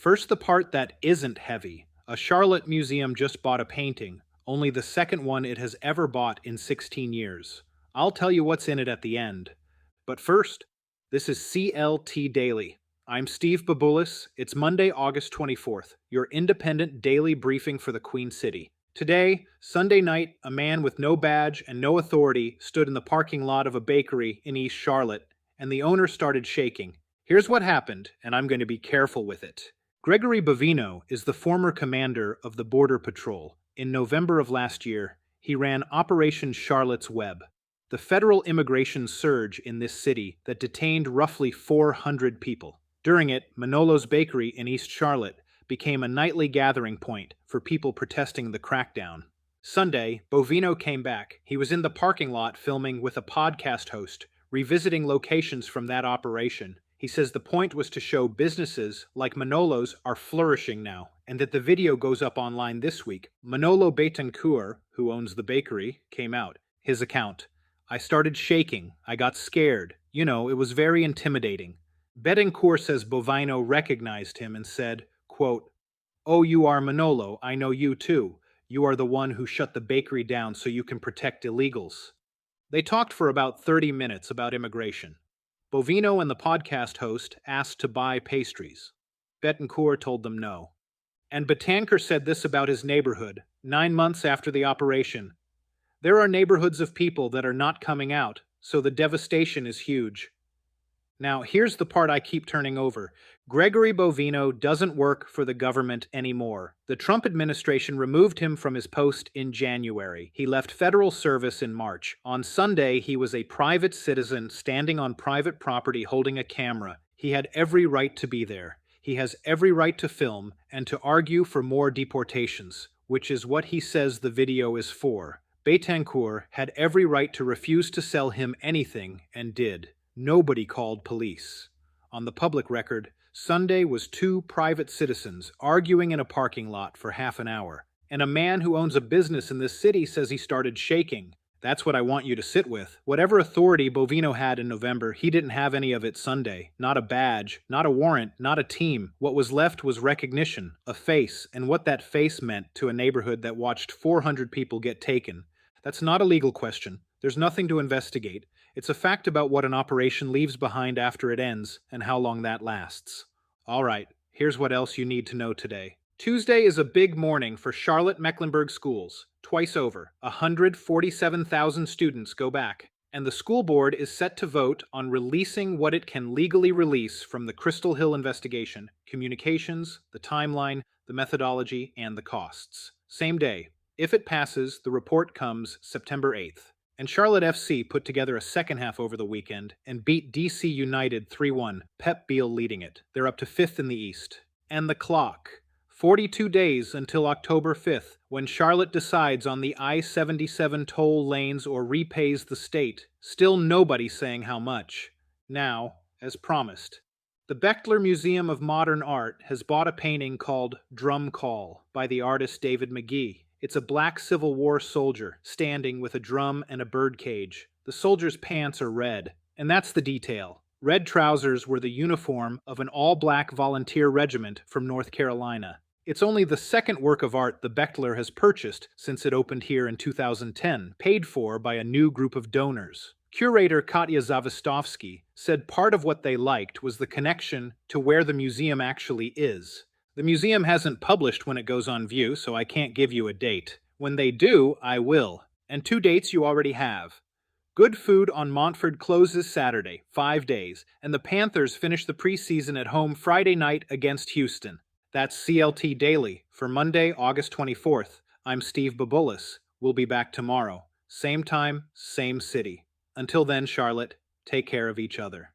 First, the part that isn't heavy. A Charlotte museum just bought a painting, only the second one it has ever bought in 16 years. I'll tell you what's in it at the end. But first, this is CLT Daily. I'm Steve Babulis. It's Monday, August 24th, your independent daily briefing for the Queen City. Today, Sunday night, a man with no badge and no authority stood in the parking lot of a bakery in East Charlotte, and the owner started shaking. Here's what happened, and I'm going to be careful with it. Gregory Bovino is the former commander of the Border Patrol. In November of last year, he ran Operation Charlotte's Web, the federal immigration surge in this city that detained roughly 400 people. During it, Manolo's Bakery in East Charlotte became a nightly gathering point for people protesting the crackdown. Sunday, Bovino came back. He was in the parking lot filming with a podcast host, revisiting locations from that operation. He says the point was to show businesses like Manolo's are flourishing now, and that the video goes up online this week. Manolo Betancur, who owns the bakery, came out. His account: "I started shaking. I got scared. It was very intimidating." Betancur says Bovino recognized him and said, quote, "Oh, you are Manolo. I know you too. You are the one who shut the bakery down so you can protect illegals." They talked for about 30 minutes about immigration. Bovino and the podcast host asked to buy pastries. Betancur told them no. And Betancur said this about his neighborhood, 9 months after the operation: "There are neighborhoods of people that are not coming out, so the devastation is huge." Now, here's the part I keep turning over. Gregory Bovino doesn't work for the government anymore. The Trump administration removed him from his post in January. He left federal service in March. On Sunday, he was a private citizen standing on private property holding a camera. He had every right to be there. He has every right to film and to argue for more deportations, which is what he says the video is for. Betancur had every right to refuse to sell him anything and did. Nobody called police. On the public record, Sunday was two private citizens arguing in a parking lot for half an hour. And a man who owns a business in this city says he started shaking. That's what I want you to sit with. Whatever authority Bovino had in November, he didn't have any of it Sunday. Not a badge, not a warrant, not a team. What was left was recognition, a face, and what that face meant to a neighborhood that watched 400 people get taken. That's not a legal question. There's nothing to investigate. It's a fact about what an operation leaves behind after it ends and how long that lasts. All right, here's what else you need to know today. Tuesday is a big morning for Charlotte-Mecklenburg schools. Twice over, 147,000 students go back, and the school board is set to vote on releasing what it can legally release from the Crystal Hill investigation: communications, the timeline, the methodology, and the costs. Same day. If it passes, the report comes September 8th. And Charlotte FC put together a second half over the weekend and beat DC United 3-1, Pep Biel leading it. They're up to 5th in the East. And the clock. 42 days until October 5th, when Charlotte decides on the I-77 toll lanes or repays the state. Still nobody saying how much. Now, as promised, the Bechtler Museum of Modern Art has bought a painting called Drum Call by the artist David McGee. It's a black Civil War soldier standing with a drum and a birdcage. The soldier's pants are red, and that's the detail. Red trousers were the uniform of an all-black volunteer regiment from North Carolina. It's only the second work of art the Bechtler has purchased since it opened here in 2010, paid for by a new group of donors. Curator Katya Zavistovsky said part of what they liked was the connection to where the museum actually is. The museum hasn't published when it goes on view, so I can't give you a date. When they do, I will. And 2 dates you already have. Good Food on Montford closes Saturday, 5 days, and the Panthers finish the preseason at home Friday night against Houston. That's CLT Daily. For Monday, August 24th, I'm Steve Babulis. We'll be back tomorrow. Same time, same city. Until then, Charlotte, take care of each other.